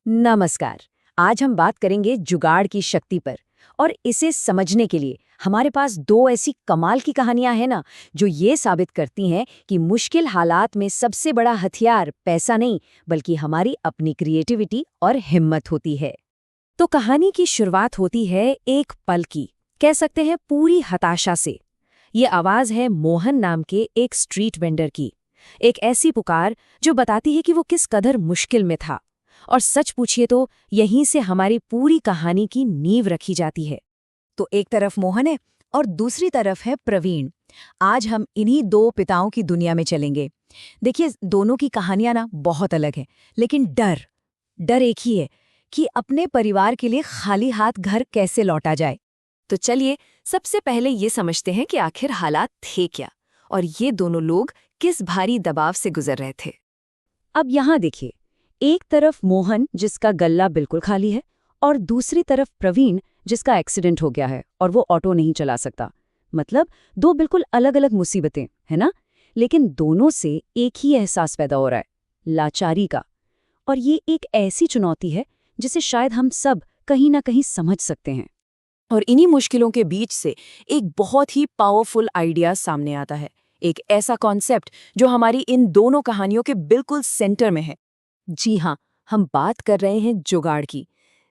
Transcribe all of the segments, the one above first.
नमस्कार। आज हम बात करेंगे जुगाड़ की शक्ति पर। और इसे समझने के लिए हमारे पास दो ऐसी कमाल की कहानियां हैं ना, जो ये साबित करती हैं कि मुश्किल हालात में सबसे बड़ा हथियार पैसा नहीं, बल्कि हमारी अपनी क्रिएटिविटी और हिम्मत होती है। तो कहानी की शुरुआत होती है एक पल की, कह सकते हैं पूरी हताशा से। ये आवाज है मोहन नाम के एक स्ट्रीट वेंडर की। एक ऐसी पुकार जो बताती है कि वो किस कदर मुश्किल में था। और सच पूछिए तो यहीं से हमारी पूरी कहानी की नींव रखी जाती है। तो एक तरफ मोहन है और दूसरी तरफ है प्रवीण। आज हम इन्हीं दो पिताओं की दुनिया में चलेंगे। देखिए, दोनों की कहानियां ना बहुत अलग है, लेकिन डर डर एक ही है कि अपने परिवार के लिए खाली हाथ घर कैसे लौटा जाए। तो चलिए सबसे पहले ये समझते हैं कि आखिर हालात थे क्या, और ये दोनों लोग किस भारी दबाव से गुजर रहे थे। अब यहाँ देखिए, एक तरफ मोहन जिसका गल्ला बिल्कुल खाली है, और दूसरी तरफ प्रवीण जिसका एक्सीडेंट हो गया है और वो ऑटो नहीं चला सकता। मतलब दो बिल्कुल अलग अलग मुसीबतें, है ना? लेकिन दोनों से एक ही एहसास पैदा हो रहा है, लाचारी का। और ये एक ऐसी चुनौती है जिसे शायद हम सब कहीं ना कहीं समझ सकते हैं। और इन्हीं मुश्किलों के बीच से एक बहुत ही पावरफुल आइडिया सामने आता है। एक ऐसा कॉन्सेप्ट जो हमारी इन दोनों कहानियों के बिल्कुल सेंटर में है। जी हाँ, हम बात कर रहे हैं जुगाड़ की।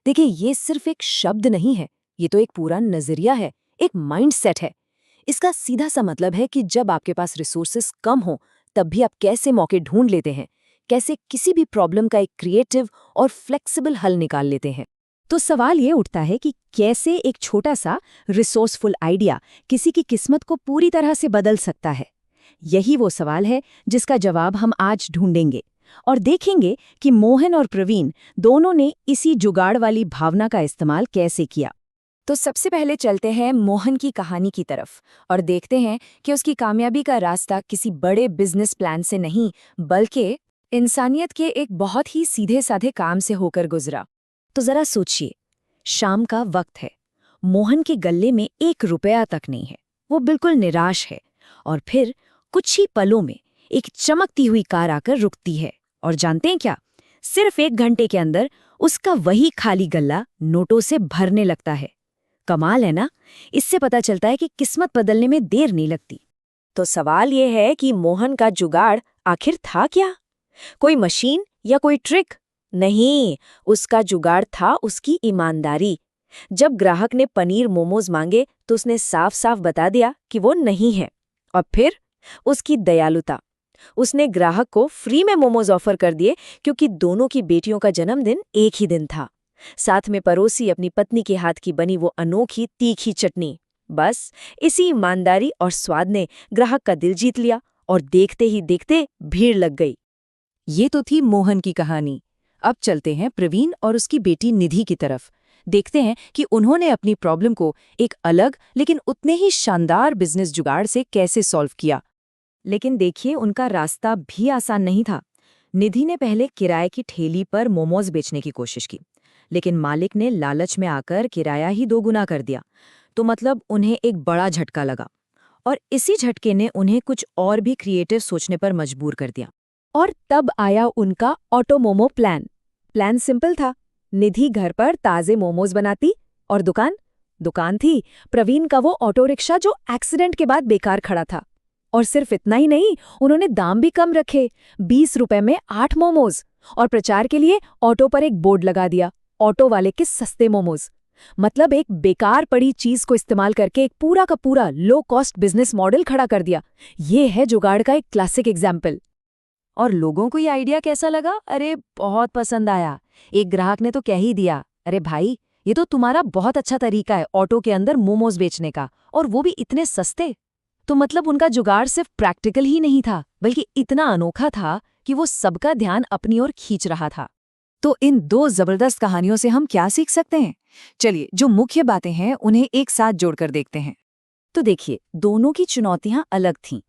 देखिए, ये सिर्फ एक शब्द नहीं है, ये तो एक पूरा नजरिया है, एक माइंडसेट है। इसका सीधा सा मतलब है कि जब आपके पास रिसोर्सेस कम हो, तब भी आप कैसे मौके ढूंढ लेते हैं, कैसे किसी भी प्रॉब्लम का एक क्रिएटिव और फ्लेक्सिबल हल निकाल लेते हैं। तो सवाल ये उठता है कि कैसे एक छोटा सा रिसोर्सफुल आइडिया किसी की किस्मत को पूरी तरह से बदल सकता है। यही वो सवाल है जिसका जवाब हम आज ढूंढेंगे, और देखेंगे कि मोहन और प्रवीण दोनों ने इसी जुगाड़ वाली भावना का इस्तेमाल कैसे किया। तो सबसे पहले चलते हैं मोहन की कहानी की तरफ और देखते हैं कि उसकी कामयाबी का रास्ता किसी बड़े बिजनेस प्लान से नहीं, बल्कि इंसानियत के एक बहुत ही सीधे साधे काम से होकर गुजरा। तो जरा सोचिए, शाम का वक्त है, मोहन के गले में 1 रुपया तक नहीं है, वो बिल्कुल निराश है। और फिर कुछ ही पलों में एक चमकती हुई कार आकर रुकती है, और जानते हैं क्या? सिर्फ 1 घंटे के अंदर उसका वही खाली गल्ला नोटों से भरने लगता है। कमाल है ना? इससे पता चलता है कि किस्मत बदलने में देर नहीं लगती। तो सवाल यह है कि मोहन का जुगाड़ आखिर था क्या? कोई मशीन या कोई ट्रिक? नहीं, उसका जुगाड़ था उसकी ईमानदारी। जब ग्राहक ने पनीर मोमोज मांगे तो उसने साफ साफ बता दिया कि वो नहीं है। और फिर उसकी दयालुता, उसने ग्राहक को फ्री में मोमोज ऑफर कर दिए क्योंकि दोनों की बेटियों का जन्मदिन एक ही दिन था। साथ में परोसी अपनी पत्नी के हाथ की बनी वो अनोखी तीखी चटनी। बस इसी ईमानदारी और स्वाद ने ग्राहक का दिल जीत लिया, और देखते ही देखते भीड़ लग गई। ये तो थी मोहन की कहानी। अब चलते हैं प्रवीण और उसकी बेटी निधि की तरफ। देखते हैं कि उन्होंने अपनी प्रॉब्लम को एक अलग लेकिन उतने ही शानदार बिजनेस जुगाड़ से कैसे सॉल्व किया। लेकिन देखिए, उनका रास्ता भी आसान नहीं था। निधि ने पहले किराए की ठेली पर मोमोज बेचने की कोशिश की, लेकिन मालिक ने लालच में आकर किराया ही 2 गुना कर दिया। तो मतलब उन्हें एक बड़ा झटका लगा, और इसी झटके ने उन्हें कुछ और भी क्रिएटिव सोचने पर मजबूर कर दिया। और तब आया उनका auto momo plan. Plan simple था, निधि घर पर ताजे मोमोज बनाती, और दुकान दुकान थी प्रवीण का वो ऑटो रिक्शा जो एक्सीडेंट के बाद बेकार खड़ा था। और सिर्फ इतना ही नहीं, उन्होंने दाम भी कम रखे, 20 रुपए में 8 मोमोज। और प्रचार के लिए ऑटो पर एक बोर्ड लगा दिया, ऑटो वाले के सस्ते मोमोज। मतलब एक बेकार पड़ी चीज को इस्तेमाल करके एक पूरा का पूरा लो कॉस्ट बिजनेस मॉडल खड़ा कर दिया। ये है जुगाड़ का एक क्लासिक एग्जाम्पल। और लोगों को ये आइडिया कैसा लगा? अरे बहुत पसंद आया। एक ग्राहक ने तो कह ही दिया, अरे भाई, ये तो तुम्हारा बहुत अच्छा तरीका है ऑटो के अंदर मोमोज बेचने का, और वो भी इतने सस्ते। तो मतलब उनका जुगाड़ सिर्फ प्रैक्टिकल ही नहीं था, बल्कि इतना अनोखा था कि वो सबका ध्यान अपनी ओर खींच रहा था। तो इन दो जबरदस्त कहानियों से हम क्या सीख सकते हैं? चलिए, जो मुख्य बातें हैं उन्हें एक साथ जोड़कर देखते हैं। तो देखिए, दोनों की चुनौतियां अलग थीं।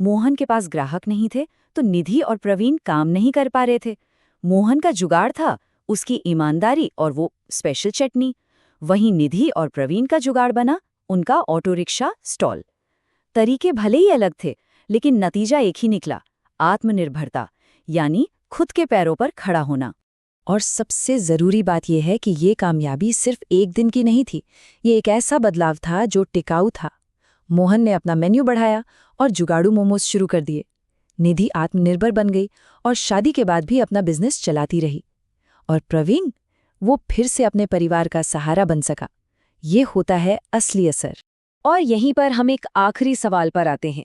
मोहन के पास ग्राहक नहीं थे, तो निधि और प्रवीण काम नहीं कर पा रहे थे। मोहन का जुगाड़ था उसकी ईमानदारी और वो स्पेशल चटनी। वहीं निधि और प्रवीण का जुगाड़ बना उनका ऑटो रिक्शा स्टॉल। तरीके भले ही अलग थे, लेकिन नतीजा एक ही निकला, आत्मनिर्भरता, यानी खुद के पैरों पर खड़ा होना। और सबसे ज़रूरी बात यह है कि ये कामयाबी सिर्फ एक दिन की नहीं थी। ये एक ऐसा बदलाव था जो टिकाऊ था। मोहन ने अपना मेन्यू बढ़ाया और जुगाड़ू मोमोज शुरू कर दिए। निधि आत्मनिर्भर बन गई और शादी के बाद भी अपना बिजनेस चलाती रही। और प्रवीण, वो फिर से अपने परिवार का सहारा बन सका। ये होता है असली असर। और यहीं पर हम एक आखिरी सवाल पर आते हैं।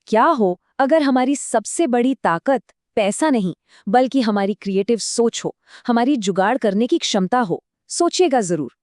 क्या हो अगर हमारी सबसे बड़ी ताकत पैसा नहीं, बल्कि हमारी क्रिएटिव सोच हो, हमारी जुगाड़ करने की क्षमता हो? सोचिएगा जरूर।